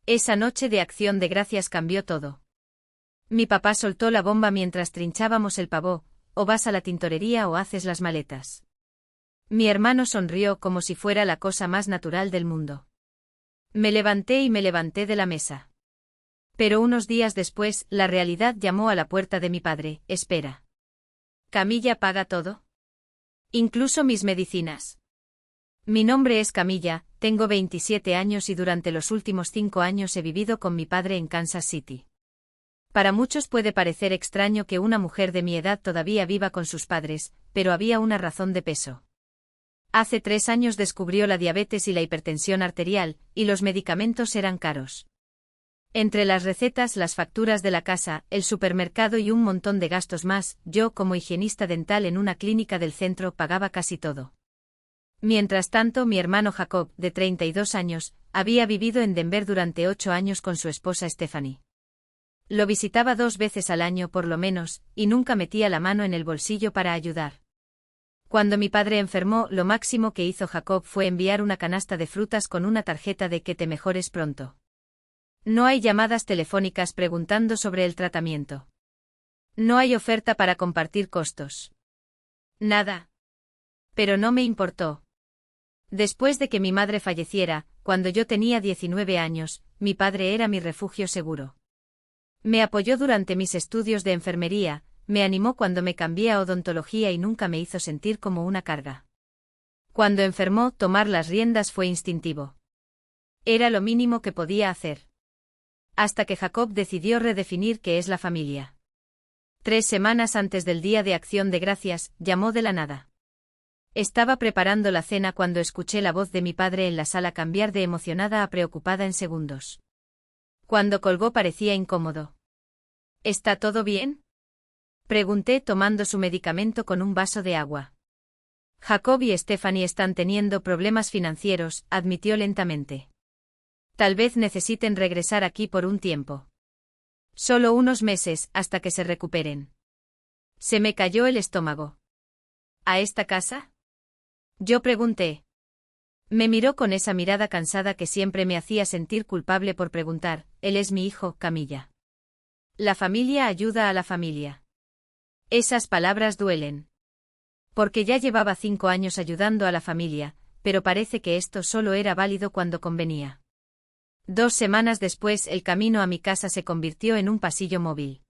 Esa noche de Acción de Gracias cambió todo. Mi papá soltó la bomba mientras trinchábamos el pavó: o vas a la tintorería o haces las maletas. Mi hermano sonrió como si fuera la cosa más natural del mundo. Me levanté de la mesa. Pero unos días después, la realidad llamó a la puerta de mi padre. Espera. ¿Camilla paga todo? Incluso mis medicinas. Mi nombre es Camilla, tengo 27 años y durante los últimos 5 años he vivido con mi padre en Kansas City. Para muchos puede parecer extraño que una mujer de mi edad todavía viva con sus padres, pero había una razón de peso. Hace 3 años descubrió la diabetes y la hipertensión arterial, y los medicamentos eran caros. Entre las recetas, las facturas de la casa, el supermercado y un montón de gastos más, yo, como higienista dental en una clínica del centro, pagaba casi todo. Mientras tanto, mi hermano Jacob, de 32 años, había vivido en Denver durante 8 años con su esposa Stephanie. Lo visitaba 2 veces al año por lo menos, y nunca metía la mano en el bolsillo para ayudar. Cuando mi padre enfermó, lo máximo que hizo Jacob fue enviar una canasta de frutas con una tarjeta de que te mejores pronto. No hay llamadas telefónicas preguntando sobre el tratamiento. No hay oferta para compartir costos. Nada. Pero no me importó. Después de que mi madre falleciera, cuando yo tenía 19 años, mi padre era mi refugio seguro. Me apoyó durante mis estudios de enfermería, me animó cuando me cambié a odontología y nunca me hizo sentir como una carga. Cuando enfermó, tomar las riendas fue instintivo. Era lo mínimo que podía hacer. Hasta que Jacob decidió redefinir qué es la familia. 3 semanas antes del Día de Acción de Gracias, llamó de la nada. Estaba preparando la cena cuando escuché la voz de mi padre en la sala cambiar de emocionada a preocupada en segundos. Cuando colgó parecía incómodo. ¿Está todo bien?, pregunté tomando su medicamento con un vaso de agua. Jacob y Stephanie están teniendo problemas financieros, admitió lentamente. Tal vez necesiten regresar aquí por un tiempo. Solo unos meses, hasta que se recuperen. Se me cayó el estómago. ¿A esta casa?, yo pregunté. Me miró con esa mirada cansada que siempre me hacía sentir culpable por preguntar. Él es mi hijo, Camilla. La familia ayuda a la familia. Esas palabras duelen. Porque ya llevaba 5 años ayudando a la familia, pero parece que esto solo era válido cuando convenía. 2 semanas después, el camino a mi casa se convirtió en un pasillo móvil.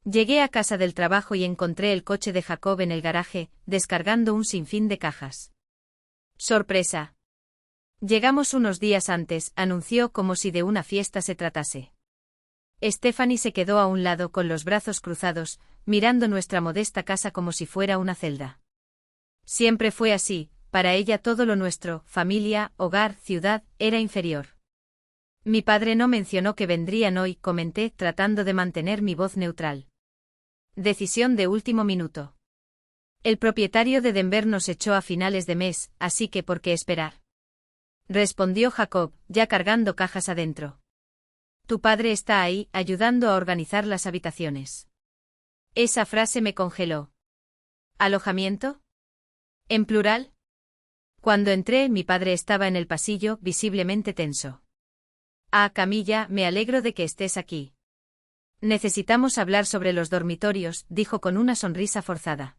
Llegué a casa del trabajo y encontré el coche de Jacob en el garaje, descargando un sinfín de cajas. ¡Sorpresa! Llegamos unos días antes, anunció como si de una fiesta se tratase. Stephanie se quedó a un lado con los brazos cruzados, mirando nuestra modesta casa como si fuera una celda. Siempre fue así, para ella todo lo nuestro, familia, hogar, ciudad, era inferior. Mi padre no mencionó que vendrían hoy, comenté, tratando de mantener mi voz neutral. Decisión de último minuto. El propietario de Denver nos echó a finales de mes, así que ¿por qué esperar?, respondió Jacob, ya cargando cajas adentro. Tu padre está ahí, ayudando a organizar las habitaciones. Esa frase me congeló. ¿Alojamiento? ¿En plural? Cuando entré, mi padre estaba en el pasillo, visiblemente tenso. Ah, Camilla, me alegro de que estés aquí. Necesitamos hablar sobre los dormitorios, dijo con una sonrisa forzada.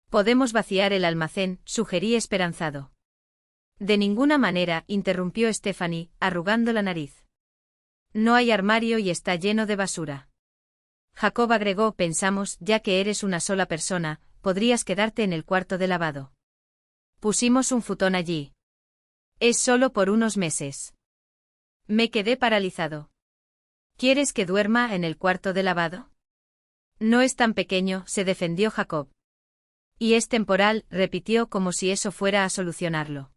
Podemos vaciar el almacén, sugerí esperanzado. De ninguna manera, interrumpió Stephanie, arrugando la nariz. No hay armario y está lleno de basura. Jacob agregó, pensamos, ya que eres una sola persona, podrías quedarte en el cuarto de lavado. Pusimos un futón allí. Es solo por unos meses. Me quedé paralizado. ¿Quieres que duerma en el cuarto de lavado? No es tan pequeño, se defendió Jacob. Y es temporal, repitió como si eso fuera a solucionarlo.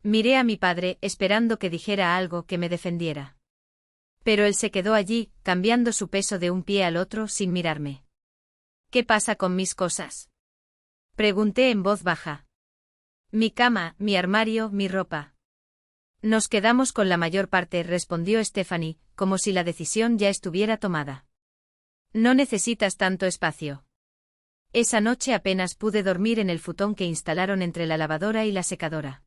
Miré a mi padre, esperando que dijera algo que me defendiera. Pero él se quedó allí, cambiando su peso de un pie al otro sin mirarme. ¿Qué pasa con mis cosas?, pregunté en voz baja. Mi cama, mi armario, mi ropa. Nos quedamos con la mayor parte, respondió Stephanie, como si la decisión ya estuviera tomada. No necesitas tanto espacio. Esa noche apenas pude dormir en el futón que instalaron entre la lavadora y la secadora.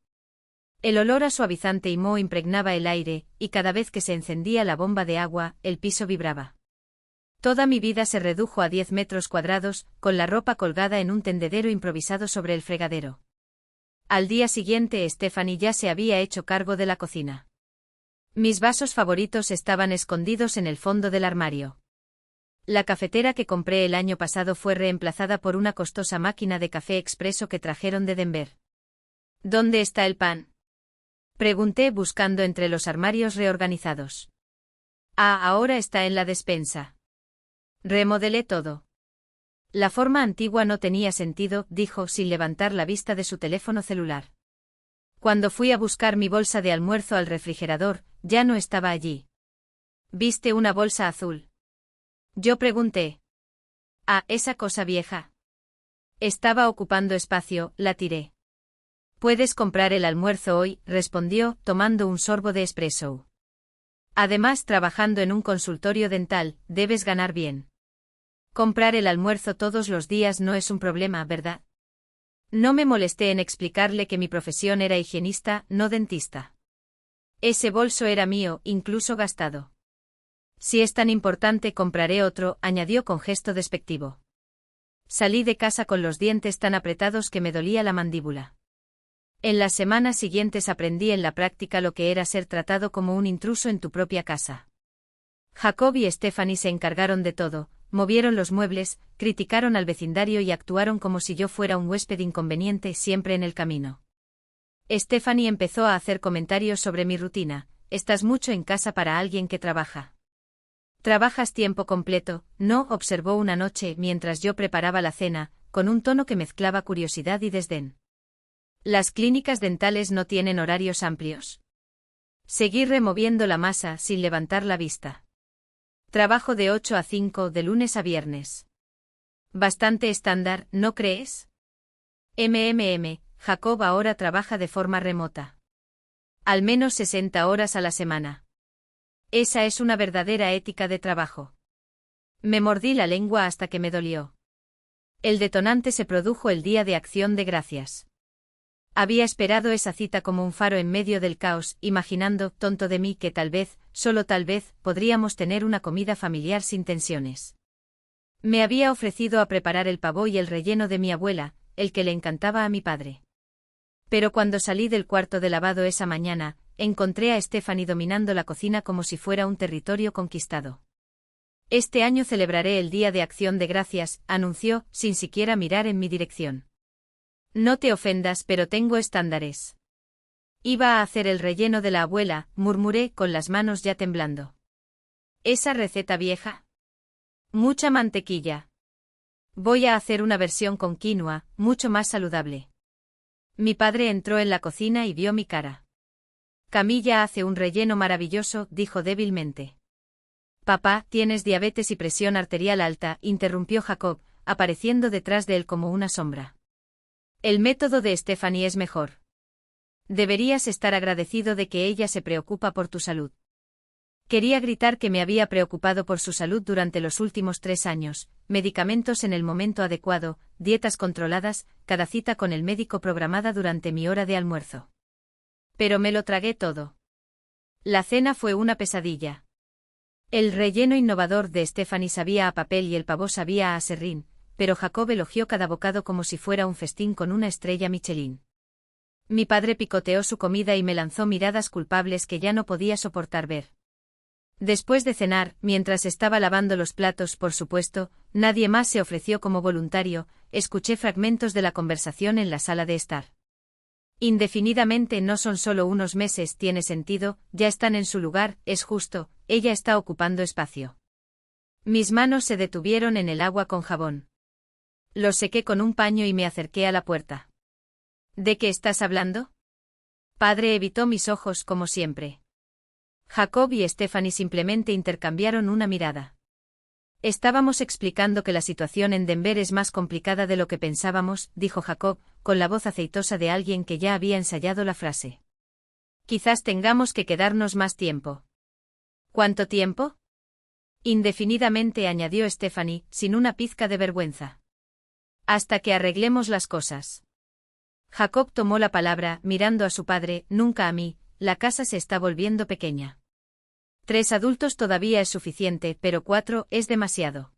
El olor a suavizante y moho impregnaba el aire, y cada vez que se encendía la bomba de agua, el piso vibraba. Toda mi vida se redujo a 10 metros cuadrados, con la ropa colgada en un tendedero improvisado sobre el fregadero. Al día siguiente Stephanie ya se había hecho cargo de la cocina. Mis vasos favoritos estaban escondidos en el fondo del armario. La cafetera que compré el año pasado fue reemplazada por una costosa máquina de café expreso que trajeron de Denver. ¿Dónde está el pan?, pregunté buscando entre los armarios reorganizados. Ahora está en la despensa. Remodelé todo. La forma antigua no tenía sentido, dijo sin levantar la vista de su teléfono celular. Cuando fui a buscar mi bolsa de almuerzo al refrigerador, ya no estaba allí. ¿Viste una bolsa azul?, yo pregunté. Esa cosa vieja. Estaba ocupando espacio, la tiré. Puedes comprar el almuerzo hoy, respondió, tomando un sorbo de espresso. Además, trabajando en un consultorio dental, debes ganar bien. Comprar el almuerzo todos los días no es un problema, ¿verdad? No me molesté en explicarle que mi profesión era higienista, no dentista. Ese bolso era mío, incluso gastado. Si es tan importante, compraré otro, añadió con gesto despectivo. Salí de casa con los dientes tan apretados que me dolía la mandíbula. En las semanas siguientes aprendí en la práctica lo que era ser tratado como un intruso en tu propia casa. Jacob y Stephanie se encargaron de todo, movieron los muebles, criticaron al vecindario y actuaron como si yo fuera un huésped inconveniente siempre en el camino. Stephanie empezó a hacer comentarios sobre mi rutina. Estás mucho en casa para alguien que trabaja. ¿Trabajas tiempo completo? No, observó una noche mientras yo preparaba la cena, con un tono que mezclaba curiosidad y desdén. Las clínicas dentales no tienen horarios amplios. Seguí removiendo la masa sin levantar la vista. Trabajo de 8 a 5 de lunes a viernes. Bastante estándar, ¿no crees? Jacob ahora trabaja de forma remota. Al menos 60 horas a la semana. Esa es una verdadera ética de trabajo. Me mordí la lengua hasta que me dolió. El detonante se produjo el día de Acción de Gracias. Había esperado esa cita como un faro en medio del caos, imaginando, tonto de mí, que tal vez, solo tal vez, podríamos tener una comida familiar sin tensiones. Me había ofrecido a preparar el pavó y el relleno de mi abuela, el que le encantaba a mi padre. Pero cuando salí del cuarto de lavado esa mañana, encontré a Stephanie dominando la cocina como si fuera un territorio conquistado. Este año celebraré el Día de Acción de Gracias, anunció, sin siquiera mirar en mi dirección. No te ofendas, pero tengo estándares. Iba a hacer el relleno de la abuela, murmuré con las manos ya temblando. ¿Esa receta vieja? Mucha mantequilla. Voy a hacer una versión con quinoa, mucho más saludable. Mi padre entró en la cocina y vio mi cara. Camilla hace un relleno maravilloso, dijo débilmente. Papá, tienes diabetes y presión arterial alta, interrumpió Jacob, apareciendo detrás de él como una sombra. El método de Stephanie es mejor. Deberías estar agradecido de que ella se preocupa por tu salud. Quería gritar que me había preocupado por su salud durante los últimos 3 años, medicamentos en el momento adecuado, dietas controladas, cada cita con el médico programada durante mi hora de almuerzo. Pero me lo tragué todo. La cena fue una pesadilla. El relleno innovador de Stephanie sabía a papel y el pavó sabía a serrín, pero Jacob elogió cada bocado como si fuera un festín con una estrella Michelin. Mi padre picoteó su comida y me lanzó miradas culpables que ya no podía soportar ver. Después de cenar, mientras estaba lavando los platos, por supuesto, nadie más se ofreció como voluntario, escuché fragmentos de la conversación en la sala de estar. Indefinidamente no son solo unos meses, tiene sentido, ya están en su lugar, es justo, ella está ocupando espacio. Mis manos se detuvieron en el agua con jabón. Lo sequé con un paño y me acerqué a la puerta. ¿De qué estás hablando? Padre evitó mis ojos como siempre. Jacob y Stephanie simplemente intercambiaron una mirada. Estábamos explicando que la situación en Denver es más complicada de lo que pensábamos, dijo Jacob, con la voz aceitosa de alguien que ya había ensayado la frase. Quizás tengamos que quedarnos más tiempo. ¿Cuánto tiempo? Indefinidamente, añadió Stephanie, sin una pizca de vergüenza. Hasta que arreglemos las cosas. Jacob tomó la palabra, mirando a su padre, nunca a mí, la casa se está volviendo pequeña. 3 adultos todavía es suficiente, pero 4 es demasiado.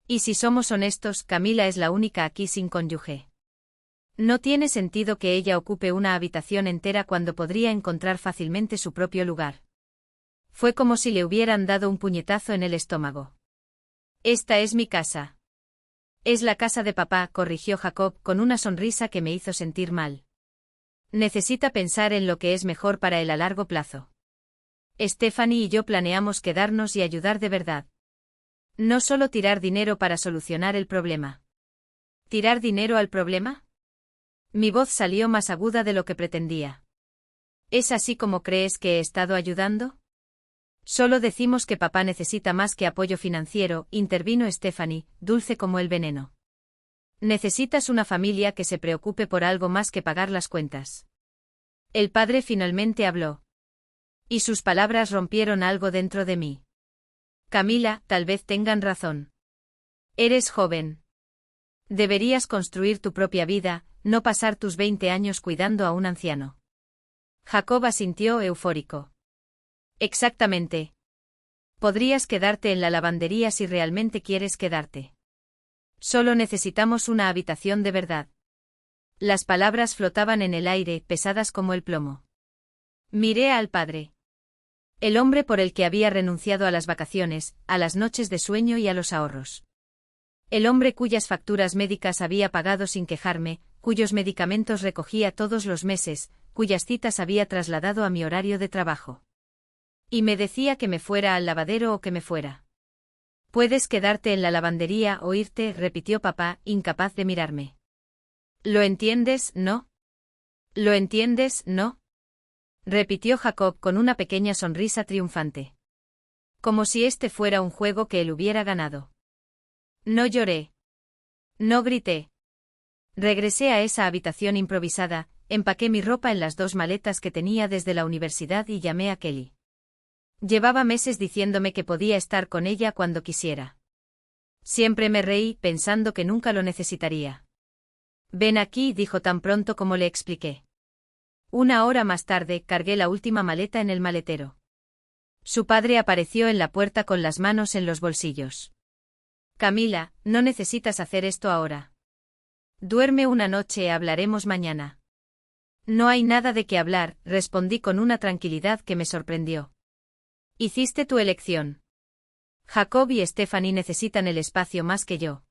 Y si somos honestos, Camila es la única aquí sin cónyuge. No tiene sentido que ella ocupe una habitación entera cuando podría encontrar fácilmente su propio lugar. Fue como si le hubieran dado un puñetazo en el estómago. Esta es mi casa. Es la casa de papá, corrigió Jacob con una sonrisa que me hizo sentir mal. Necesita pensar en lo que es mejor para él a largo plazo. Stephanie y yo planeamos quedarnos y ayudar de verdad. No solo tirar dinero para solucionar el problema. ¿Tirar dinero al problema? Mi voz salió más aguda de lo que pretendía. ¿Es así como crees que he estado ayudando? Solo decimos que papá necesita más que apoyo financiero, intervino Stephanie, dulce como el veneno. Necesitas una familia que se preocupe por algo más que pagar las cuentas. El padre finalmente habló. Y sus palabras rompieron algo dentro de mí. Camila, tal vez tengan razón. Eres joven. Deberías construir tu propia vida, no pasar tus 20 años cuidando a un anciano. Jacob asintió eufórico. Exactamente. Podrías quedarte en la lavandería si realmente quieres quedarte. Solo necesitamos una habitación de verdad. Las palabras flotaban en el aire, pesadas como el plomo. Miré al padre. El hombre por el que había renunciado a las vacaciones, a las noches de sueño y a los ahorros. El hombre cuyas facturas médicas había pagado sin quejarme, cuyos medicamentos recogía todos los meses, cuyas citas había trasladado a mi horario de trabajo. Y me decía que me fuera al lavadero o que me fuera. Puedes quedarte en la lavandería o irte, repitió papá, incapaz de mirarme. ¿Lo entiendes, no? ¿Lo entiendes, no? Repitió Jacob con una pequeña sonrisa triunfante. Como si este fuera un juego que él hubiera ganado. No lloré. No grité. Regresé a esa habitación improvisada, empaqué mi ropa en las 2 maletas que tenía desde la universidad y llamé a Kelly. Llevaba meses diciéndome que podía estar con ella cuando quisiera. Siempre me reí, pensando que nunca lo necesitaría. Ven aquí, dijo tan pronto como le expliqué. 1 hora más tarde, cargué la última maleta en el maletero. Su padre apareció en la puerta con las manos en los bolsillos. Camila, no necesitas hacer esto ahora. Duerme una noche, hablaremos mañana. No hay nada de qué hablar, respondí con una tranquilidad que me sorprendió. Hiciste tu elección. Jacob y Stephanie necesitan el espacio más que yo.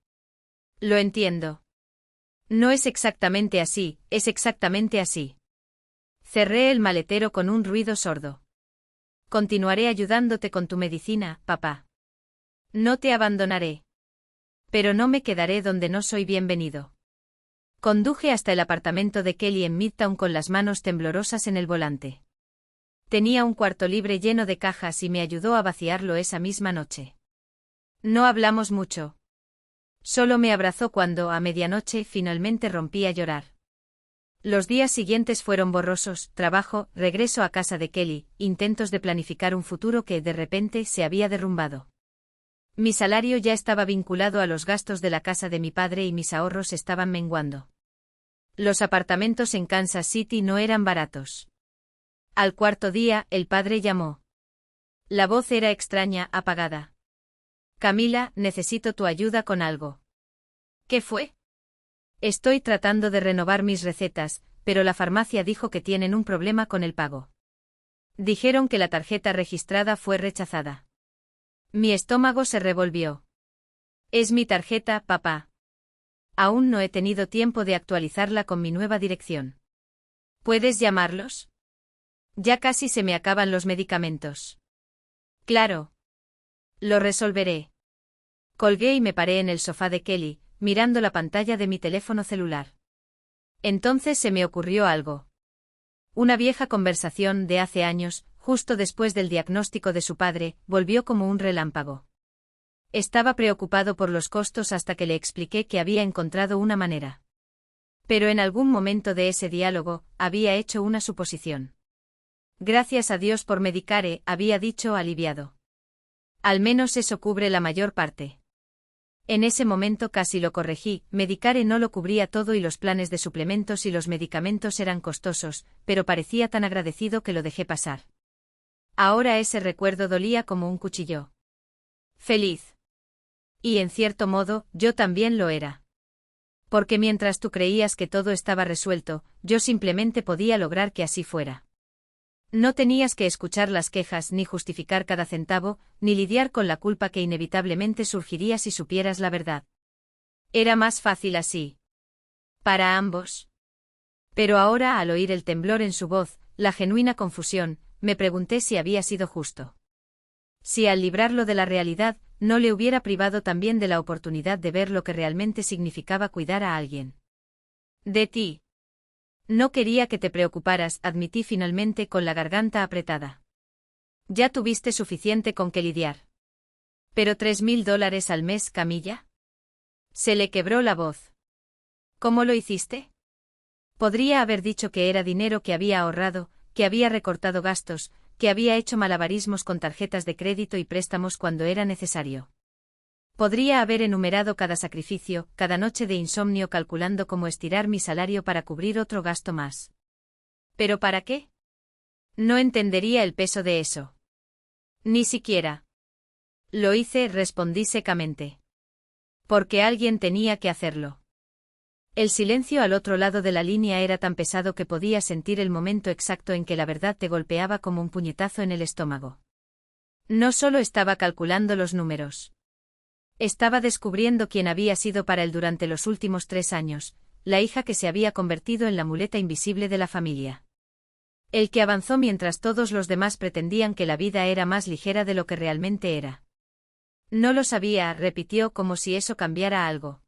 Lo entiendo. No es exactamente así, es exactamente así. Cerré el maletero con un ruido sordo. Continuaré ayudándote con tu medicina, papá. No te abandonaré. Pero no me quedaré donde no soy bienvenido. Conduje hasta el apartamento de Kelly en Midtown con las manos temblorosas en el volante. Tenía un cuarto libre lleno de cajas y me ayudó a vaciarlo esa misma noche. No hablamos mucho. Solo me abrazó cuando, a medianoche, finalmente rompí a llorar. Los días siguientes fueron borrosos, trabajo, regreso a casa de Kelly, intentos de planificar un futuro que, de repente, se había derrumbado. Mi salario ya estaba vinculado a los gastos de la casa de mi padre y mis ahorros estaban menguando. Los apartamentos en Kansas City no eran baratos. Al 4.º día, el padre llamó. La voz era extraña, apagada. Camila, necesito tu ayuda con algo. ¿Qué fue? Estoy tratando de renovar mis recetas, pero la farmacia dijo que tienen un problema con el pago. Dijeron que la tarjeta registrada fue rechazada. Mi estómago se revolvió. Es mi tarjeta, papá. Aún no he tenido tiempo de actualizarla con mi nueva dirección. ¿Puedes llamarlos? Ya casi se me acaban los medicamentos. Claro. Lo resolveré. Colgué y me paré en el sofá de Kelly, mirando la pantalla de mi teléfono celular. Entonces se me ocurrió algo. Una vieja conversación de hace años, justo después del diagnóstico de su padre, volvió como un relámpago. Estaba preocupado por los costos hasta que le expliqué que había encontrado una manera. Pero en algún momento de ese diálogo, había hecho una suposición. Gracias a Dios por Medicare, había dicho aliviado. Al menos eso cubre la mayor parte. En ese momento casi lo corregí, Medicare no lo cubría todo y los planes de suplementos y los medicamentos eran costosos, pero parecía tan agradecido que lo dejé pasar. Ahora ese recuerdo dolía como un cuchillo. Feliz. Y en cierto modo, yo también lo era. Porque mientras tú creías que todo estaba resuelto, yo simplemente podía lograr que así fuera. No tenías que escuchar las quejas ni justificar cada centavo, ni lidiar con la culpa que inevitablemente surgiría si supieras la verdad. Era más fácil así. Para ambos. Pero ahora, al oír el temblor en su voz, la genuina confusión, me pregunté si había sido justo. Si al librarlo de la realidad, no le hubiera privado también de la oportunidad de ver lo que realmente significaba cuidar a alguien. De ti. No quería que te preocuparas, admití finalmente con la garganta apretada. Ya tuviste suficiente con que lidiar. ¿Pero $3.000 al mes, Camilla? Se le quebró la voz. ¿Cómo lo hiciste? Podría haber dicho que era dinero que había ahorrado, que había recortado gastos, que había hecho malabarismos con tarjetas de crédito y préstamos cuando era necesario. Podría haber enumerado cada sacrificio, cada noche de insomnio calculando cómo estirar mi salario para cubrir otro gasto más. ¿Pero para qué? No entendería el peso de eso. Ni siquiera. Lo hice, respondí secamente. Porque alguien tenía que hacerlo. El silencio al otro lado de la línea era tan pesado que podía sentir el momento exacto en que la verdad te golpeaba como un puñetazo en el estómago. No solo estaba calculando los números. Estaba descubriendo quién había sido para él durante los últimos 3 años, la hija que se había convertido en la muleta invisible de la familia. El que avanzó mientras todos los demás pretendían que la vida era más ligera de lo que realmente era. No lo sabía, repitió como si eso cambiara algo.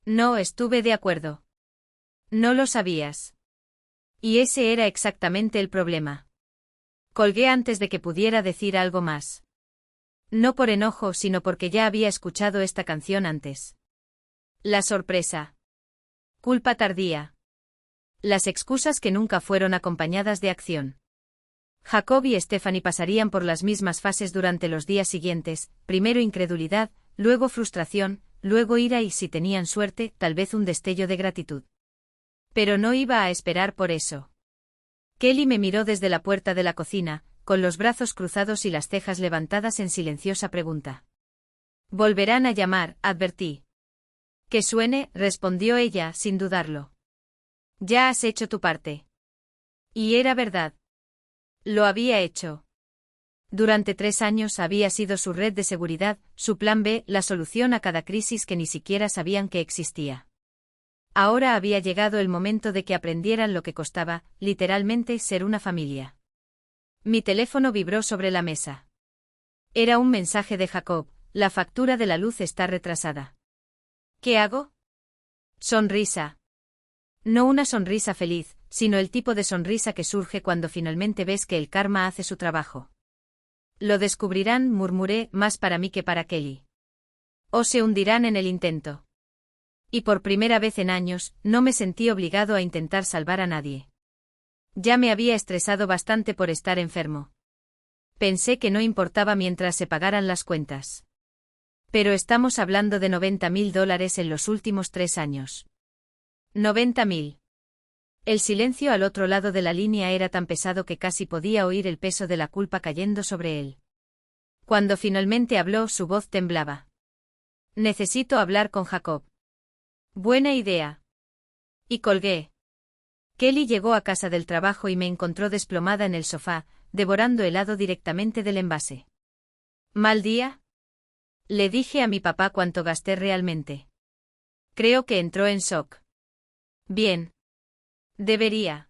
No estuve de acuerdo. No lo sabías. Y ese era exactamente el problema. Colgué antes de que pudiera decir algo más. No por enojo, sino porque ya había escuchado esta canción antes. La sorpresa. Culpa tardía. Las excusas que nunca fueron acompañadas de acción. Jacob y Stephanie pasarían por las mismas fases durante los días siguientes, primero incredulidad, luego frustración, luego ira y, si tenían suerte, tal vez un destello de gratitud. Pero no iba a esperar por eso. Kelly me miró desde la puerta de la cocina, con los brazos cruzados y las cejas levantadas en silenciosa pregunta. Volverán a llamar, advertí. Que suene, respondió ella, sin dudarlo. Ya has hecho tu parte. Y era verdad. Lo había hecho. Durante 3 años había sido su red de seguridad, su plan B, la solución a cada crisis que ni siquiera sabían que existía. Ahora había llegado el momento de que aprendieran lo que costaba, literalmente, ser una familia. Mi teléfono vibró sobre la mesa. Era un mensaje de Jacob, la factura de la luz está retrasada. ¿Qué hago? Sonrisa. No una sonrisa feliz, sino el tipo de sonrisa que surge cuando finalmente ves que el karma hace su trabajo. Lo descubrirán, murmuré, más para mí que para Kelly. O se hundirán en el intento. Y por primera vez en años, no me sentí obligado a intentar salvar a nadie. Ya me había estresado bastante por estar enfermo. Pensé que no importaba mientras se pagaran las cuentas. Pero estamos hablando de $90.000 en los últimos 3 años. 90.000. El silencio al otro lado de la línea era tan pesado que casi podía oír el peso de la culpa cayendo sobre él. Cuando finalmente habló, su voz temblaba. Necesito hablar con Jacob. Buena idea. Y colgué. Kelly llegó a casa del trabajo y me encontró desplomada en el sofá, devorando helado directamente del envase. ¿Mal día? Le dije a mi papá cuánto gasté realmente. Creo que entró en shock. Bien. Debería.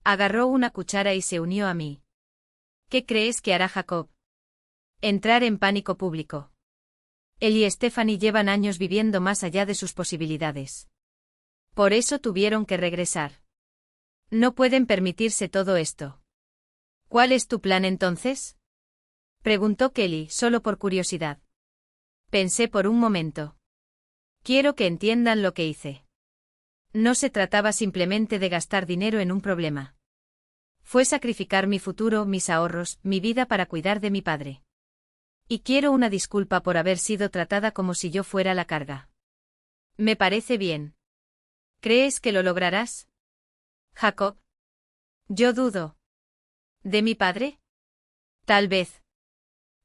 Agarró una cuchara y se unió a mí. ¿Qué crees que hará Jacob? Entrar en pánico público. Él y Stephanie llevan años viviendo más allá de sus posibilidades. Por eso tuvieron que regresar. No pueden permitirse todo esto. ¿Cuál es tu plan entonces? Preguntó Kelly, solo por curiosidad. Pensé por un momento. Quiero que entiendan lo que hice. No se trataba simplemente de gastar dinero en un problema. Fue sacrificar mi futuro, mis ahorros, mi vida para cuidar de mi padre. Y quiero una disculpa por haber sido tratada como si yo fuera la carga. Me parece bien. ¿Crees que lo lograrás? Jacob. Yo dudo. ¿De mi padre? Tal vez.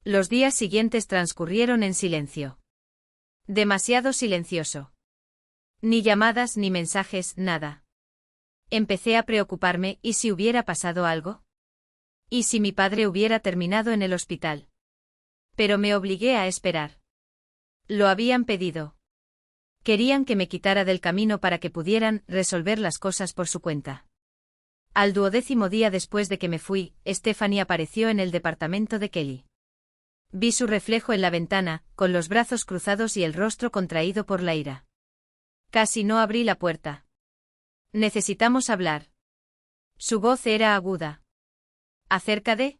Los días siguientes transcurrieron en silencio. Demasiado silencioso. Ni llamadas ni mensajes, nada. Empecé a preocuparme, ¿y si hubiera pasado algo? ¿Y si mi padre hubiera terminado en el hospital? Pero me obligué a esperar. Lo habían pedido. Querían que me quitara del camino para que pudieran resolver las cosas por su cuenta. Al 12º día después de que me fui, Stephanie apareció en el departamento de Kelly. Vi su reflejo en la ventana, con los brazos cruzados y el rostro contraído por la ira. Casi no abrí la puerta. Necesitamos hablar. Su voz era aguda. ¿Acerca de?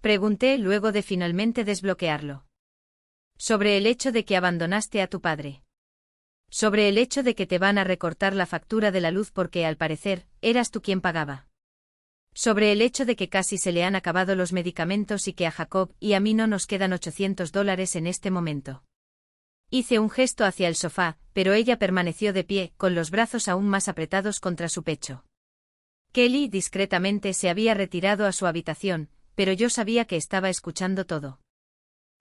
Pregunté luego de finalmente desbloquearlo. Sobre el hecho de que abandonaste a tu padre. Sobre el hecho de que te van a recortar la factura de la luz porque, al parecer, eras tú quien pagaba. Sobre el hecho de que casi se le han acabado los medicamentos y que a Jacob y a mí no nos quedan $800 en este momento. Hice un gesto hacia el sofá, pero ella permaneció de pie, con los brazos aún más apretados contra su pecho. Kelly discretamente se había retirado a su habitación, pero yo sabía que estaba escuchando todo.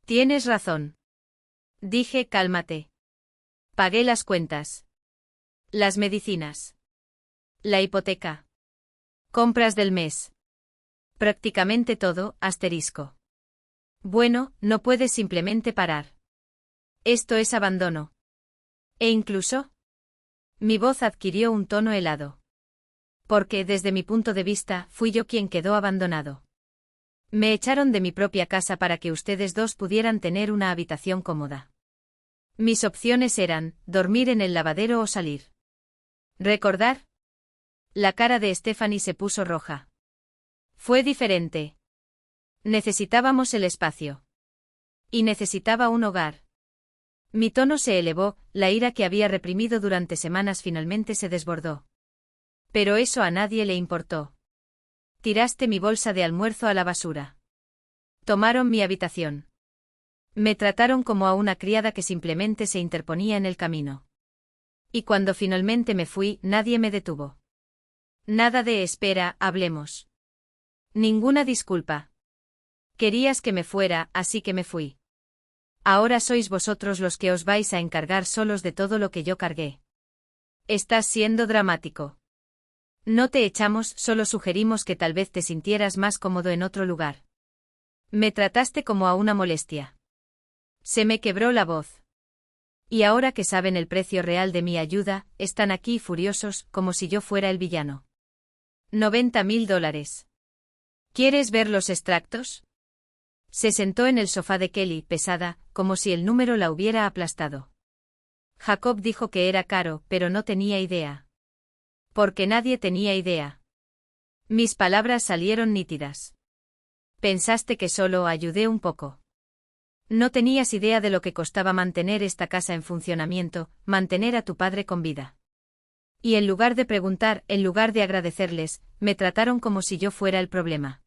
Tienes razón. Dije, cálmate. Pagué las cuentas. Las medicinas. La hipoteca. Compras del mes. Prácticamente todo, asterisco. Bueno, no puedes simplemente parar. Esto es abandono. ¿E incluso? Mi voz adquirió un tono helado. Porque, desde mi punto de vista, fui yo quien quedó abandonado. Me echaron de mi propia casa para que ustedes dos pudieran tener una habitación cómoda. Mis opciones eran, dormir en el lavadero o salir. ¿Recordar? La cara de Stephanie se puso roja. Fue diferente. Necesitábamos el espacio. Y necesitaba un hogar. Mi tono se elevó, la ira que había reprimido durante semanas finalmente se desbordó. Pero eso a nadie le importó. Tiraste mi bolsa de almuerzo a la basura. Tomaron mi habitación. Me trataron como a una criada que simplemente se interponía en el camino. Y cuando finalmente me fui, nadie me detuvo. Nada de espera, hablemos. Ninguna disculpa. Querías que me fuera, así que me fui. Ahora sois vosotros los que os vais a encargar solos de todo lo que yo cargué. Estás siendo dramático. No te echamos, solo sugerimos que tal vez te sintieras más cómodo en otro lugar. Me trataste como a una molestia. Se me quebró la voz. Y ahora que saben el precio real de mi ayuda, están aquí furiosos, como si yo fuera el villano. $90.000. ¿Quieres ver los extractos? Se sentó en el sofá de Kelly, pesada, como si el número la hubiera aplastado. Jacob dijo que era caro, pero no tenía idea. Porque nadie tenía idea. Mis palabras salieron nítidas. Pensaste que solo ayudé un poco. No tenías idea de lo que costaba mantener esta casa en funcionamiento, mantener a tu padre con vida. Y en lugar de preguntar, en lugar de agradecerles, me trataron como si yo fuera el problema.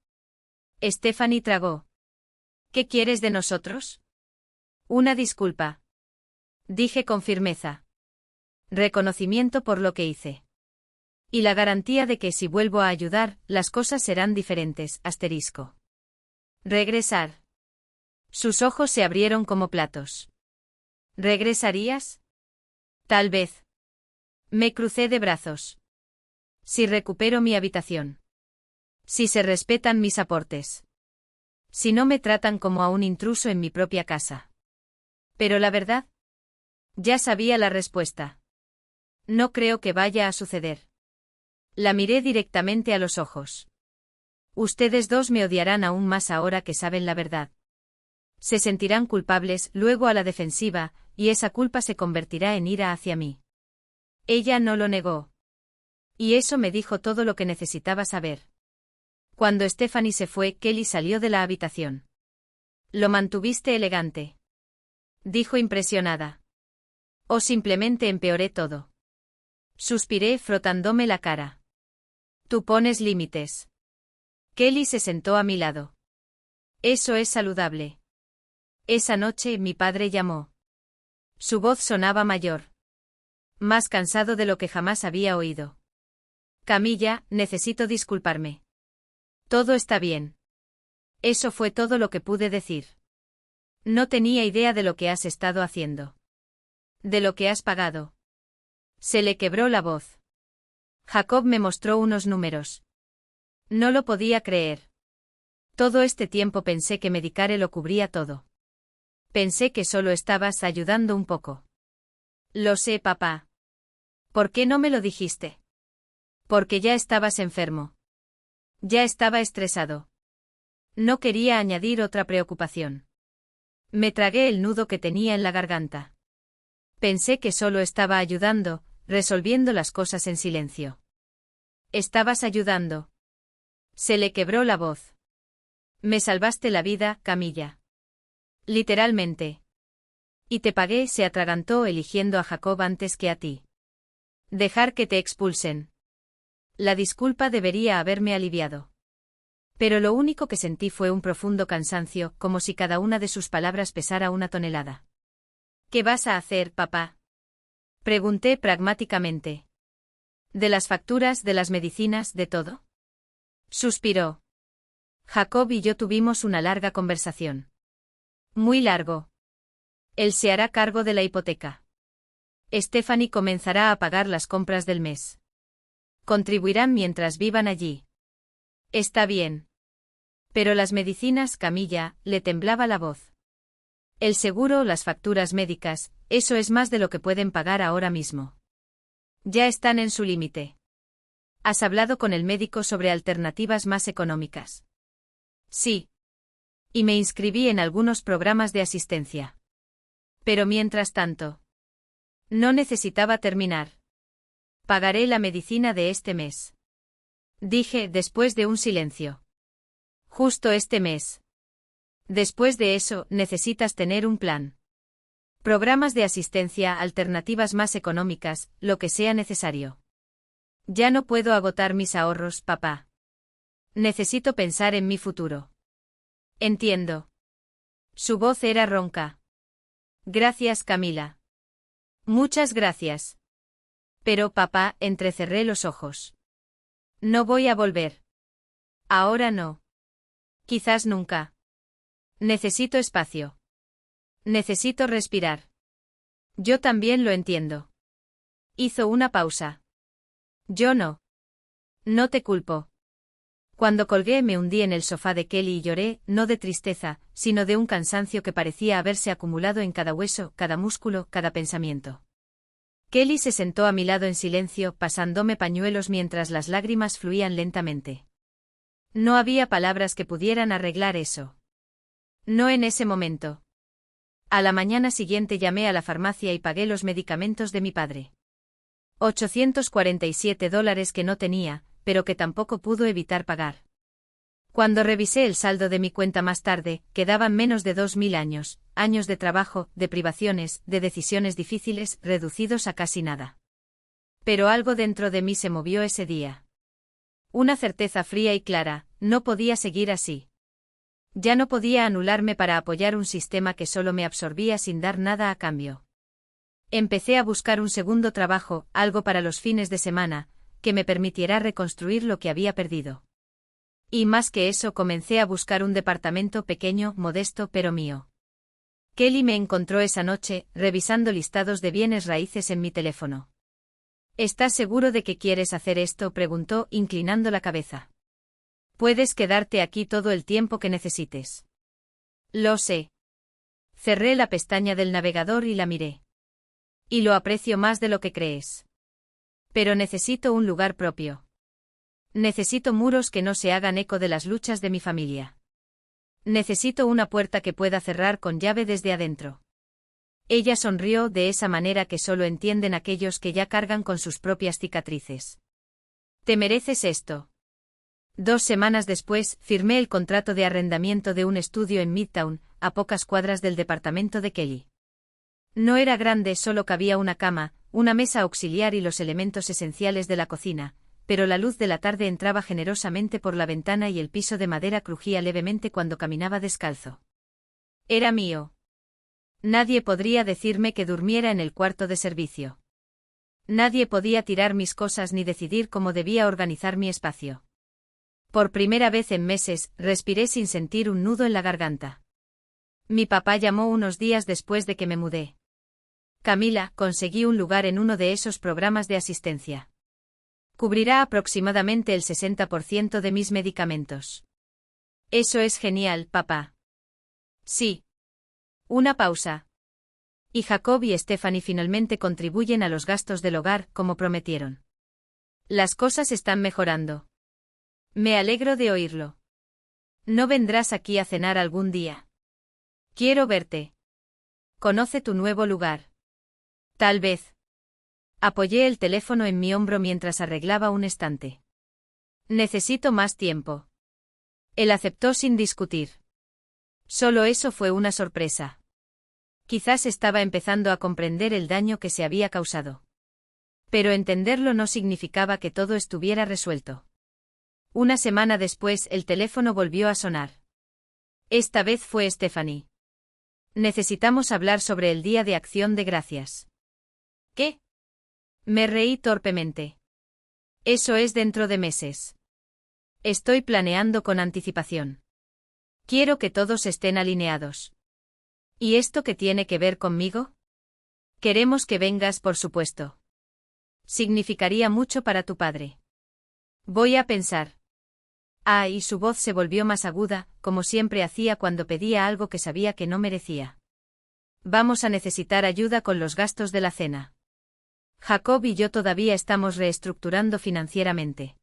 Stephanie tragó. ¿Qué quieres de nosotros? Una disculpa. Dije con firmeza. Reconocimiento por lo que hice. Y la garantía de que si vuelvo a ayudar, las cosas serán diferentes, asterisco. Regresar. Sus ojos se abrieron como platos. ¿Regresarías? Tal vez. Me crucé de brazos. Si recupero mi habitación. Si se respetan mis aportes. Si no me tratan como a un intruso en mi propia casa. Pero la verdad. Ya sabía la respuesta. No creo que vaya a suceder. La miré directamente a los ojos. Ustedes dos me odiarán aún más ahora que saben la verdad. Se sentirán culpables, luego a la defensiva, y esa culpa se convertirá en ira hacia mí. Ella no lo negó. Y eso me dijo todo lo que necesitaba saber. Cuando Stephanie se fue, Kelly salió de la habitación. Lo mantuviste elegante. Dijo impresionada. O simplemente empeoré todo. Suspiré frotándome la cara. Tú pones límites. Kelly se sentó a mi lado. Eso es saludable. Esa noche mi padre llamó. Su voz sonaba mayor. Más cansado de lo que jamás había oído. Camilla, necesito disculparme. Todo está bien. Eso fue todo lo que pude decir. No tenía idea de lo que has estado haciendo. De lo que has pagado. Se le quebró la voz. Jacob me mostró unos números. No lo podía creer. Todo este tiempo pensé que Medicare lo cubría todo. Pensé que solo estabas ayudando un poco. Lo sé, papá. ¿Por qué no me lo dijiste? Porque ya estabas enfermo. Ya estaba estresado. No quería añadir otra preocupación. Me tragué el nudo que tenía en la garganta. Pensé que solo estaba ayudando, resolviendo las cosas en silencio. Estabas ayudando. Se le quebró la voz. Me salvaste la vida, Camilla. Literalmente. Y te pagué, se atragantó eligiendo a Jacob antes que a ti. Dejar que te expulsen. La disculpa debería haberme aliviado. Pero lo único que sentí fue un profundo cansancio, como si cada una de sus palabras pesara una tonelada. ¿Qué vas a hacer, papá? Pregunté pragmáticamente. ¿De las facturas, de las medicinas, de todo? Suspiró. Jacob y yo tuvimos una larga conversación. Muy largo. Él se hará cargo de la hipoteca. Stephanie comenzará a pagar las compras del mes. Contribuirán mientras vivan allí. Está bien. Pero las medicinas, Camilla, le temblaba la voz. El seguro, las facturas médicas, eso es más de lo que pueden pagar ahora mismo. Ya están en su límite. ¿Has hablado con el médico sobre alternativas más económicas? Sí. Y me inscribí en algunos programas de asistencia. Pero mientras tanto, no necesitaba terminar. Pagaré la medicina de este mes. Dije después de un silencio. Justo este mes. Después de eso, necesitas tener un plan. Programas de asistencia, alternativas más económicas, lo que sea necesario. Ya no puedo agotar mis ahorros, papá. Necesito pensar en mi futuro. Entiendo. Su voz era ronca. Gracias, Camila. Muchas gracias. Pero, papá, entrecerré los ojos. No voy a volver. Ahora no. Quizás nunca. Necesito espacio. Necesito respirar. Yo también lo entiendo. Hizo una pausa. Yo no. No te culpo. Cuando colgué me hundí en el sofá de Kelly y lloré, no de tristeza, sino de un cansancio que parecía haberse acumulado en cada hueso, cada músculo, cada pensamiento. Kelly se sentó a mi lado en silencio, pasándome pañuelos mientras las lágrimas fluían lentamente. No había palabras que pudieran arreglar eso. No en ese momento. A la mañana siguiente llamé a la farmacia y pagué los medicamentos de mi padre. $847 que no tenía, pero que tampoco pudo evitar pagar. Cuando revisé el saldo de mi cuenta más tarde, quedaban menos de 2000 años, años de trabajo, de privaciones, de decisiones difíciles, reducidos a casi nada. Pero algo dentro de mí se movió ese día. Una certeza fría y clara, no podía seguir así. Ya no podía anularme para apoyar un sistema que solo me absorbía sin dar nada a cambio. Empecé a buscar un segundo trabajo, algo para los fines de semana, que me permitiera reconstruir lo que había perdido. Y más que eso, comencé a buscar un departamento pequeño, modesto pero mío. Kelly me encontró esa noche, revisando listados de bienes raíces en mi teléfono. ¿Estás seguro de que quieres hacer esto?, preguntó, inclinando la cabeza. Puedes quedarte aquí todo el tiempo que necesites. Lo sé. Cerré la pestaña del navegador y la miré. Y lo aprecio más de lo que crees. Pero necesito un lugar propio. Necesito muros que no se hagan eco de las luchas de mi familia. Necesito una puerta que pueda cerrar con llave desde adentro. Ella sonrió de esa manera que solo entienden aquellos que ya cargan con sus propias cicatrices. Te mereces esto. 2 semanas después, firmé el contrato de arrendamiento de un estudio en Midtown, a pocas cuadras del departamento de Kelly. No era grande, solo cabía una cama, una mesa auxiliar y los elementos esenciales de la cocina, pero la luz de la tarde entraba generosamente por la ventana y el piso de madera crujía levemente cuando caminaba descalzo. Era mío. Nadie podría decirme que durmiera en el cuarto de servicio. Nadie podía tirar mis cosas ni decidir cómo debía organizar mi espacio. Por primera vez en meses, respiré sin sentir un nudo en la garganta. Mi papá llamó unos días después de que me mudé. Camila, conseguí un lugar en uno de esos programas de asistencia. Cubrirá aproximadamente el 60% de mis medicamentos. Eso es genial, papá. Sí. Una pausa. Y Jacob y Stephanie finalmente contribuyen a los gastos del hogar, como prometieron. Las cosas están mejorando. Me alegro de oírlo. ¿No vendrás aquí a cenar algún día? Quiero verte. Conoce tu nuevo lugar. Tal vez. Apoyé el teléfono en mi hombro mientras arreglaba un estante. Necesito más tiempo. Él aceptó sin discutir. Solo eso fue una sorpresa. Quizás estaba empezando a comprender el daño que se había causado. Pero entenderlo no significaba que todo estuviera resuelto. Una semana después el teléfono volvió a sonar. Esta vez fue Stephanie. Necesitamos hablar sobre el Día de Acción de Gracias. ¿Qué? Me reí torpemente. Eso es dentro de meses. Estoy planeando con anticipación. Quiero que todos estén alineados. ¿Y esto qué tiene que ver conmigo? Queremos que vengas, por supuesto. Significaría mucho para tu padre. Voy a pensar. Y su voz se volvió más aguda, como siempre hacía cuando pedía algo que sabía que no merecía. Vamos a necesitar ayuda con los gastos de la cena. Jacob y yo todavía estamos reestructurando financieramente.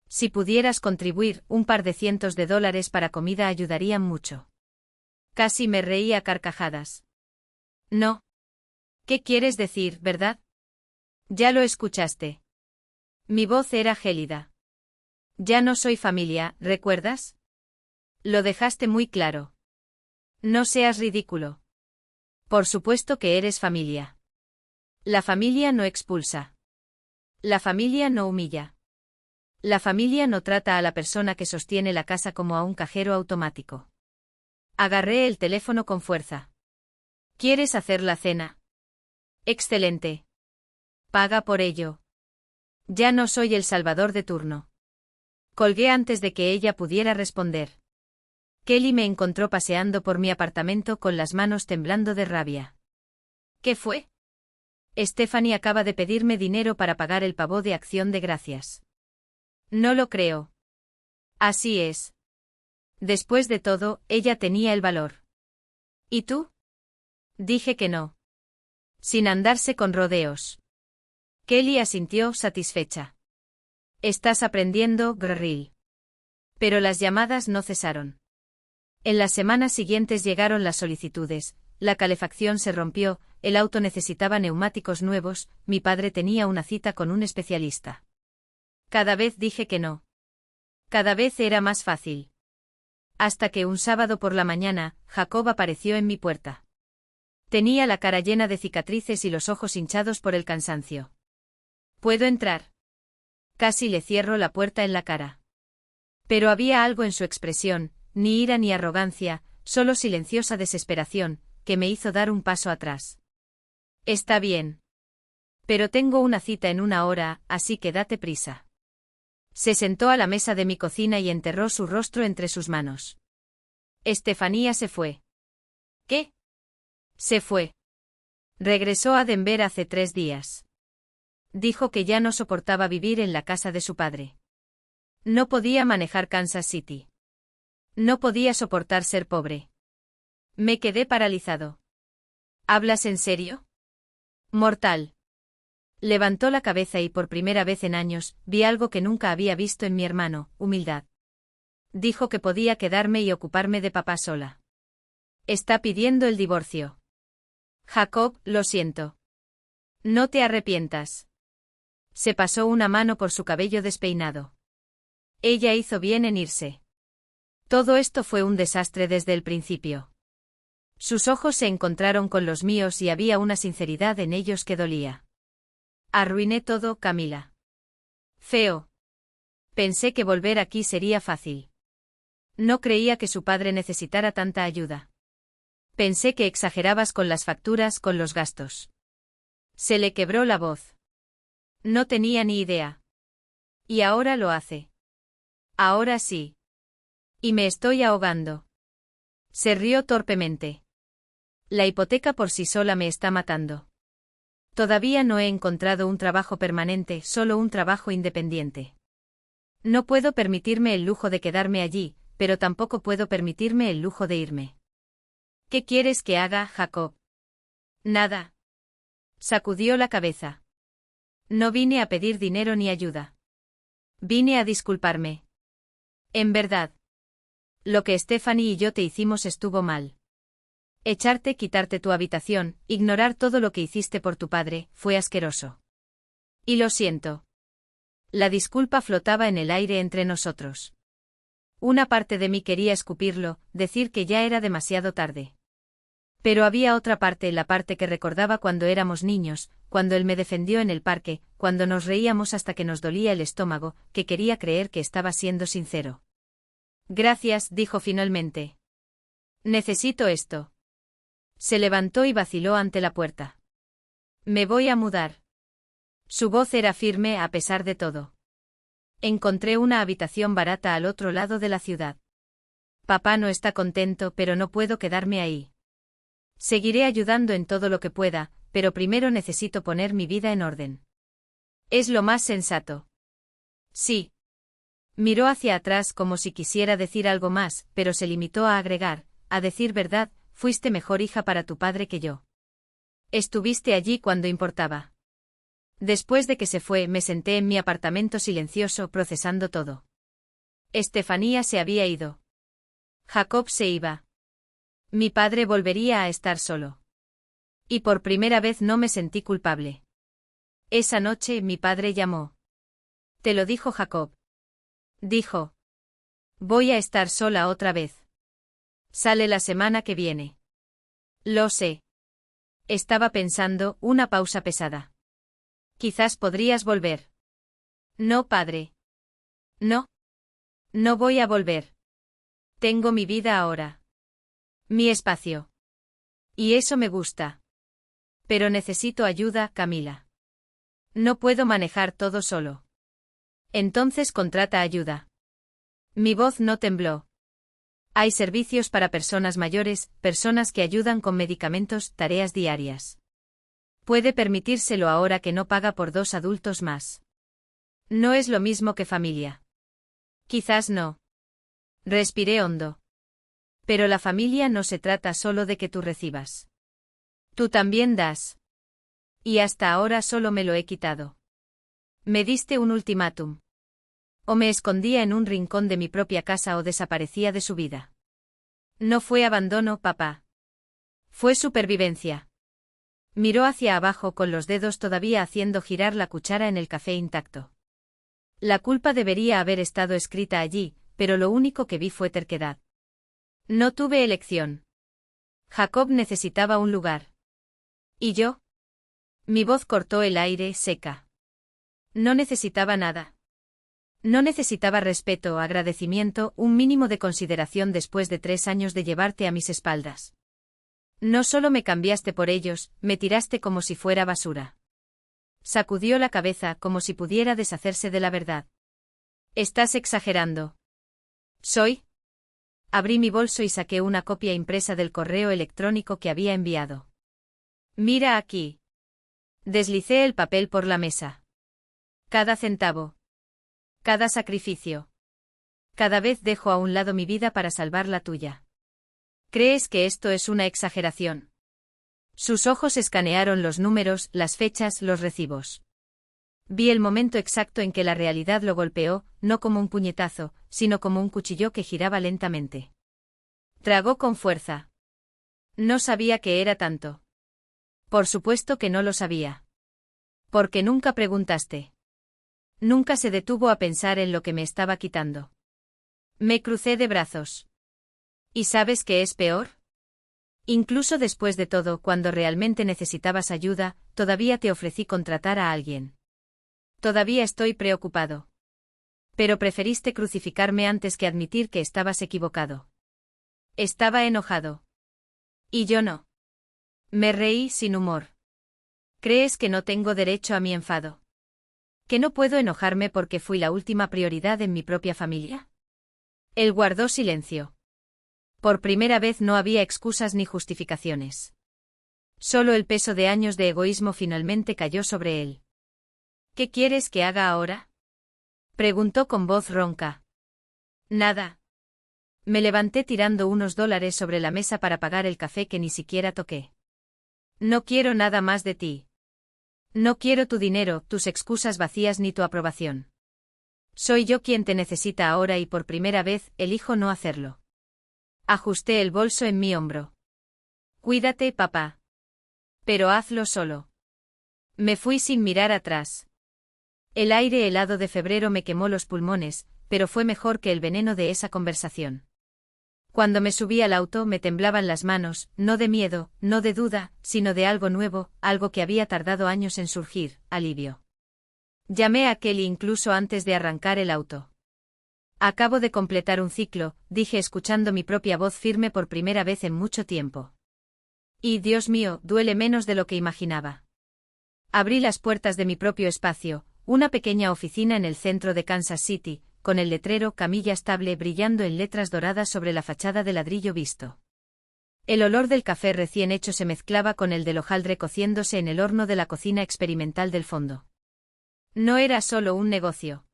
Si pudieras contribuir, un par de cientos de dólares para comida ayudarían mucho. Casi me reí a carcajadas. No. ¿Qué quieres decir, verdad? Ya lo escuchaste. Mi voz era gélida. Ya no soy familia, ¿recuerdas? Lo dejaste muy claro. No seas ridículo. Por supuesto que eres familia. La familia no expulsa. La familia no humilla. La familia no trata a la persona que sostiene la casa como a un cajero automático. Agarré el teléfono con fuerza. ¿Quieres hacer la cena? Excelente. Paga por ello. Ya no soy el salvador de turno. Colgué antes de que ella pudiera responder. Kelly me encontró paseando por mi apartamento con las manos temblando de rabia. ¿Qué fue? Stephanie acaba de pedirme dinero para pagar el pavo de Acción de Gracias. No lo creo. Así es. Después de todo, ella tenía el valor. ¿Y tú? Dije que no. Sin andarse con rodeos. Kelly asintió satisfecha. Estás aprendiendo, Grrril. Pero las llamadas no cesaron. En las semanas siguientes llegaron las solicitudes, la calefacción se rompió, el auto necesitaba neumáticos nuevos, mi padre tenía una cita con un especialista. Cada vez dije que no. Cada vez era más fácil. Hasta que un sábado por la mañana, Jacob apareció en mi puerta. Tenía la cara llena de cicatrices y los ojos hinchados por el cansancio. ¿Puedo entrar? Casi le cierro la puerta en la cara. Pero había algo en su expresión, ni ira ni arrogancia, solo silenciosa desesperación, que me hizo dar un paso atrás. Está bien. Pero tengo una cita en 1 hora, así que date prisa. Se sentó a la mesa de mi cocina y enterró su rostro entre sus manos. Estefanía se fue. ¿Qué? Se fue. Regresó a Denver hace 3 días. Dijo que ya no soportaba vivir en la casa de su padre. No podía manejar Kansas City. No podía soportar ser pobre. Me quedé paralizado. ¿Hablas en serio? Mortal. Levantó la cabeza y por primera vez en años, vi algo que nunca había visto en mi hermano, humildad. Dijo que podía quedarme y ocuparme de papá sola. Está pidiendo el divorcio. Jacob, lo siento. No te arrepientas. Se pasó una mano por su cabello despeinado. Ella hizo bien en irse. Todo esto fue un desastre desde el principio. Sus ojos se encontraron con los míos y había una sinceridad en ellos que dolía. Arruiné todo, Camila. Feo. Pensé que volver aquí sería fácil. No creía que su padre necesitara tanta ayuda. Pensé que exagerabas con las facturas, con los gastos. Se le quebró la voz. No tenía ni idea. Y ahora lo hace. Ahora sí. Y me estoy ahogando. Se rió torpemente. La hipoteca por sí sola me está matando. Todavía no he encontrado un trabajo permanente, solo un trabajo independiente. No puedo permitirme el lujo de quedarme allí, pero tampoco puedo permitirme el lujo de irme. ¿Qué quieres que haga, Jacob? Nada. Sacudió la cabeza. No vine a pedir dinero ni ayuda. Vine a disculparme. En verdad. Lo que Stephanie y yo te hicimos estuvo mal. Echarte, quitarte tu habitación, ignorar todo lo que hiciste por tu padre, fue asqueroso. Y lo siento. La disculpa flotaba en el aire entre nosotros. Una parte de mí quería escupirlo, decir que ya era demasiado tarde. Pero había otra parte, la parte que recordaba cuando éramos niños, cuando él me defendió en el parque, cuando nos reíamos hasta que nos dolía el estómago, que quería creer que estaba siendo sincero. Gracias, dijo finalmente. Necesito esto. Se levantó y vaciló ante la puerta. Me voy a mudar. Su voz era firme a pesar de todo. Encontré una habitación barata al otro lado de la ciudad. Papá no está contento, pero no puedo quedarme ahí. Seguiré ayudando en todo lo que pueda, pero primero necesito poner mi vida en orden. Es lo más sensato. Sí. Miró hacia atrás como si quisiera decir algo más, pero se limitó a agregar, a decir verdad, fuiste mejor hija para tu padre que yo. Estuviste allí cuando importaba. Después de que se fue, me senté en mi apartamento silencioso procesando todo. Estefanía se había ido. Jacob se iba. Mi padre volvería a estar solo. Y por primera vez no me sentí culpable. Esa noche mi padre llamó. ¿Te lo dijo Jacob? Dijo. Voy a estar sola otra vez. Sale la semana que viene. Lo sé. Estaba pensando, una pausa pesada. Quizás podrías volver. No, padre. No. No voy a volver. Tengo mi vida ahora. Mi espacio. Y eso me gusta. Pero necesito ayuda, Camila. No puedo manejar todo solo. Entonces contrata ayuda. Mi voz no tembló. Hay servicios para personas mayores, personas que ayudan con medicamentos, tareas diarias. Puede permitírselo ahora que no paga por 2 adultos más. No es lo mismo que familia. Quizás no. Respiré hondo. Pero la familia no se trata solo de que tú recibas. Tú también das. Y hasta ahora solo me lo he quitado. Me diste un ultimátum. O me escondía en un rincón de mi propia casa o desaparecía de su vida. No fue abandono, papá. Fue supervivencia. Miró hacia abajo con los dedos todavía haciendo girar la cuchara en el café intacto. La culpa debería haber estado escrita allí, pero lo único que vi fue terquedad. No tuve elección. Jacob necesitaba un lugar. ¿Y yo? Mi voz cortó el aire, seca. No necesitaba nada. No necesitaba respeto, agradecimiento, un mínimo de consideración después de 3 años de llevarte a mis espaldas. No solo me cambiaste por ellos, me tiraste como si fuera basura. Sacudió la cabeza como si pudiera deshacerse de la verdad. Estás exagerando. ¿Soy? Abrí mi bolso y saqué una copia impresa del correo electrónico que había enviado. Mira aquí. Deslicé el papel por la mesa. Cada centavo. Cada sacrificio. Cada vez dejo a un lado mi vida para salvar la tuya. ¿Crees que esto es una exageración? Sus ojos escanearon los números, las fechas, los recibos. Vi el momento exacto en que la realidad lo golpeó, no como un puñetazo, sino como un cuchillo que giraba lentamente. Tragó con fuerza. No sabía que era tanto. Por supuesto que no lo sabía. Porque nunca preguntaste. Nunca se detuvo a pensar en lo que me estaba quitando. Me crucé de brazos. ¿Y sabes qué es peor? Incluso después de todo, cuando realmente necesitabas ayuda, todavía te ofrecí contratar a alguien. Todavía estoy preocupado. Pero preferiste crucificarme antes que admitir que estabas equivocado. Estaba enojado. Y yo no. Me reí sin humor. ¿Crees que no tengo derecho a mi enfado? ¿Que no puedo enojarme porque fui la última prioridad en mi propia familia? Él guardó silencio. Por primera vez no había excusas ni justificaciones. Solo el peso de años de egoísmo finalmente cayó sobre él. ¿Qué quieres que haga ahora? Preguntó con voz ronca. Nada. Me levanté tirando unos $1 sobre la mesa para pagar el café que ni siquiera toqué. No quiero nada más de ti. No quiero tu dinero, tus excusas vacías ni tu aprobación. Soy yo quien te necesita ahora y por primera vez elijo no hacerlo. Ajusté el bolso en mi hombro. Cuídate, papá. Pero hazlo solo. Me fui sin mirar atrás. El aire helado de febrero me quemó los pulmones, pero fue mejor que el veneno de esa conversación. Cuando me subí al auto me temblaban las manos, no de miedo, no de duda, sino de algo nuevo, algo que había tardado años en surgir, alivio. Llamé a Kelly incluso antes de arrancar el auto. Acabo de completar un ciclo, dije escuchando mi propia voz firme por primera vez en mucho tiempo. Y, Dios mío, duele menos de lo que imaginaba. Abrí las puertas de mi propio espacio, una pequeña oficina en el centro de Kansas City, con el letrero Camilla Estable brillando en letras doradas sobre la fachada de ladrillo visto. El olor del café recién hecho se mezclaba con el del hojaldre cociéndose en el horno de la cocina experimental del fondo. No era solo un negocio.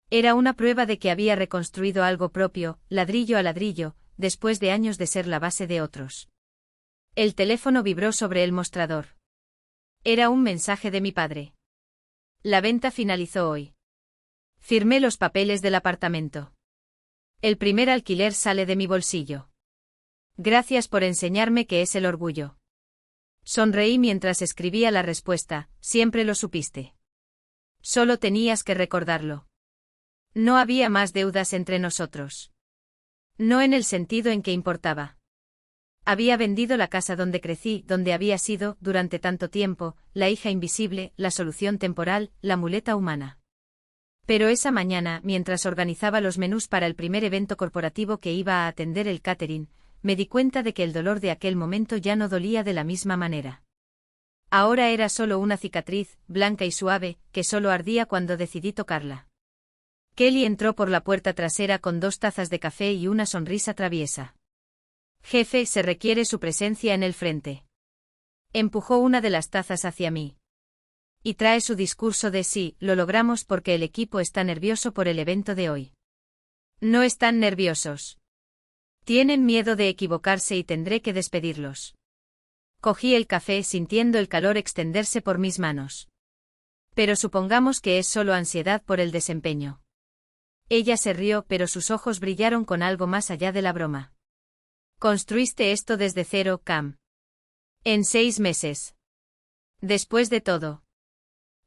Era una prueba de que había reconstruido algo propio, ladrillo a ladrillo, después de años de ser la base de otros. El teléfono vibró sobre el mostrador. Era un mensaje de mi padre. La venta finalizó hoy. Firmé los papeles del apartamento. El primer alquiler sale de mi bolsillo. Gracias por enseñarme qué es el orgullo. Sonreí mientras escribía la respuesta, siempre lo supiste. Solo tenías que recordarlo. No había más deudas entre nosotros. No en el sentido en que importaba. Había vendido la casa donde crecí, donde había sido, durante tanto tiempo, la hija invisible, la solución temporal, la muleta humana. Pero esa mañana, mientras organizaba los menús para el primer evento corporativo que iba a atender el catering, me di cuenta de que el dolor de aquel momento ya no dolía de la misma manera. Ahora era solo una cicatriz, blanca y suave, que solo ardía cuando decidí tocarla. Kelly entró por la puerta trasera con 2 tazas de café y una sonrisa traviesa. Jefe, se requiere su presencia en el frente. Empujó una de las tazas hacia mí. Y trae su discurso de sí, lo logramos porque el equipo está nervioso por el evento de hoy. No están nerviosos. Tienen miedo de equivocarse y tendré que despedirlos. Cogí el café sintiendo el calor extenderse por mis manos. Pero supongamos que es solo ansiedad por el desempeño. Ella se rió, pero sus ojos brillaron con algo más allá de la broma. Construiste esto desde cero, Cam. En 6 meses. Después de todo.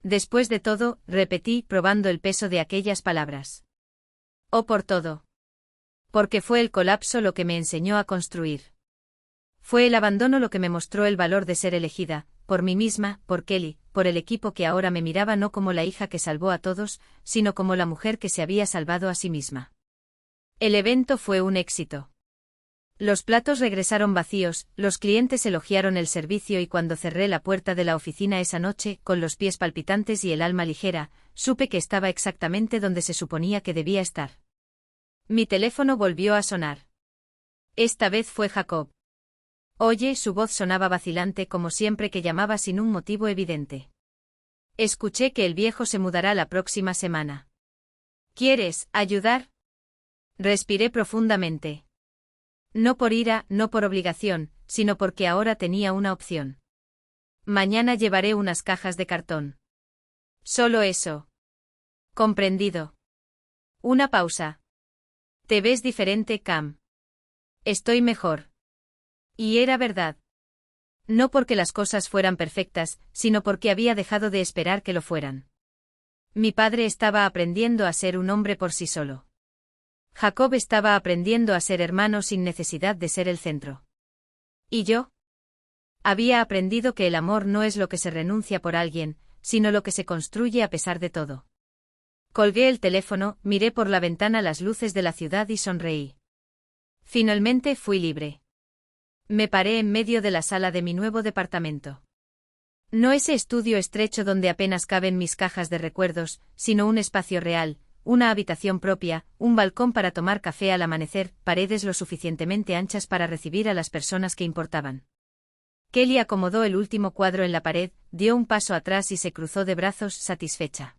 Después de todo, repetí, probando el peso de aquellas palabras. Oh, por todo. Porque fue el colapso lo que me enseñó a construir. Fue el abandono lo que me mostró el valor de ser elegida, por mí misma, por Kelly, por el equipo que ahora me miraba no como la hija que salvó a todos, sino como la mujer que se había salvado a sí misma. El evento fue un éxito. Los platos regresaron vacíos, los clientes elogiaron el servicio y cuando cerré la puerta de la oficina esa noche, con los pies palpitantes y el alma ligera, supe que estaba exactamente donde se suponía que debía estar. Mi teléfono volvió a sonar. Esta vez fue Jacob. Oye, su voz sonaba vacilante como siempre que llamaba sin un motivo evidente. Escuché que el viejo se mudará la próxima semana. ¿Quieres ayudar? Respiré profundamente. No por ira, no por obligación, sino porque ahora tenía una opción. Mañana llevaré unas cajas de cartón. Solo eso. Comprendido. Una pausa. Te ves diferente, Cam. Estoy mejor. Y era verdad. No porque las cosas fueran perfectas, sino porque había dejado de esperar que lo fueran. Mi padre estaba aprendiendo a ser un hombre por sí solo. Jacob estaba aprendiendo a ser hermano sin necesidad de ser el centro. ¿Y yo? Había aprendido que el amor no es lo que se renuncia por alguien, sino lo que se construye a pesar de todo. Colgué el teléfono, miré por la ventana las luces de la ciudad y sonreí. Finalmente fui libre. Me paré en medio de la sala de mi nuevo departamento. No ese estudio estrecho donde apenas caben mis cajas de recuerdos, sino un espacio real, una habitación propia, un balcón para tomar café al amanecer, paredes lo suficientemente anchas para recibir a las personas que importaban. Kelly acomodó el último cuadro en la pared, dio un paso atrás y se cruzó de brazos, satisfecha.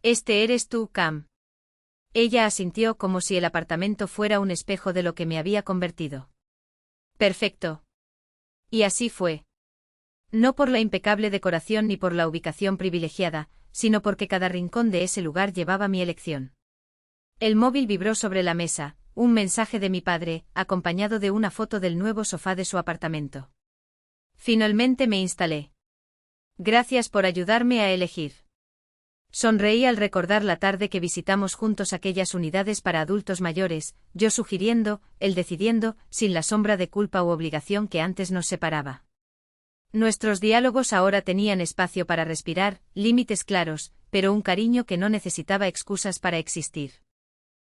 «Este eres tú, Cam». Ella asintió como si el apartamento fuera un espejo de lo que me había convertido. «Perfecto». Y así fue. No por la impecable decoración ni por la ubicación privilegiada, sino porque cada rincón de ese lugar llevaba mi elección. El móvil vibró sobre la mesa, un mensaje de mi padre, acompañado de una foto del nuevo sofá de su apartamento. Finalmente me instalé. Gracias por ayudarme a elegir. Sonreí al recordar la tarde que visitamos juntos aquellas unidades para adultos mayores, yo sugiriendo, él decidiendo, sin la sombra de culpa u obligación que antes nos separaba. Nuestros diálogos ahora tenían espacio para respirar, límites claros, pero un cariño que no necesitaba excusas para existir.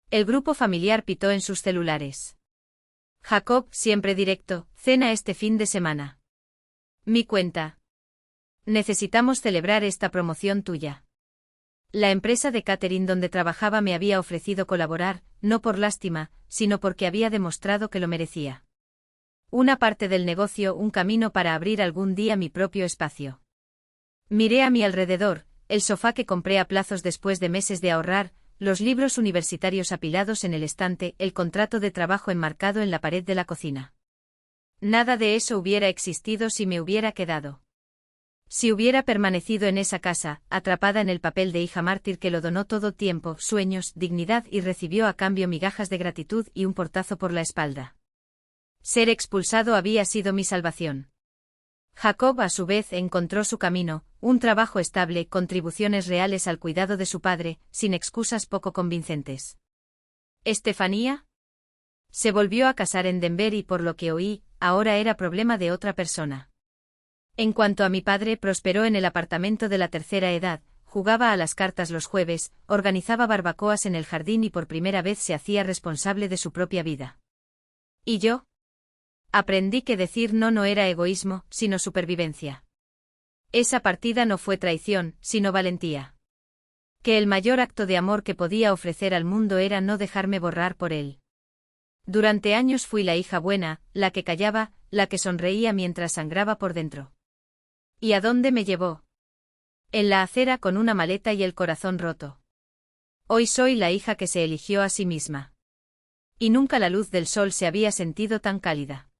El grupo familiar pitó en sus celulares. Jacob, siempre directo, cena este fin de semana. Mi cuenta. Necesitamos celebrar esta promoción tuya. La empresa de catering donde trabajaba me había ofrecido colaborar, no por lástima, sino porque había demostrado que lo merecía. Una parte del negocio, un camino para abrir algún día mi propio espacio. Miré a mi alrededor, el sofá que compré a plazos después de meses de ahorrar, los libros universitarios apilados en el estante, el contrato de trabajo enmarcado en la pared de la cocina. Nada de eso hubiera existido si me hubiera quedado. Si hubiera permanecido en esa casa, atrapada en el papel de hija mártir que lo donó todo tiempo, sueños, dignidad y recibió a cambio migajas de gratitud y un portazo por la espalda. Ser expulsado había sido mi salvación. Jacob a su vez encontró su camino, un trabajo estable, contribuciones reales al cuidado de su padre, sin excusas poco convincentes. ¿Estefanía? Se volvió a casar en Denver y por lo que oí, ahora era problema de otra persona. En cuanto a mi padre, prosperó en el apartamento de la tercera edad, jugaba a las cartas los jueves, organizaba barbacoas en el jardín y por primera vez se hacía responsable de su propia vida. ¿Y yo? Aprendí que decir no era egoísmo, sino supervivencia. Esa partida no fue traición, sino valentía. Que el mayor acto de amor que podía ofrecer al mundo era no dejarme borrar por él. Durante años fui la hija buena, la que callaba, la que sonreía mientras sangraba por dentro. ¿Y a dónde me llevó? En la acera con una maleta y el corazón roto. Hoy soy la hija que se eligió a sí misma. Y nunca la luz del sol se había sentido tan cálida.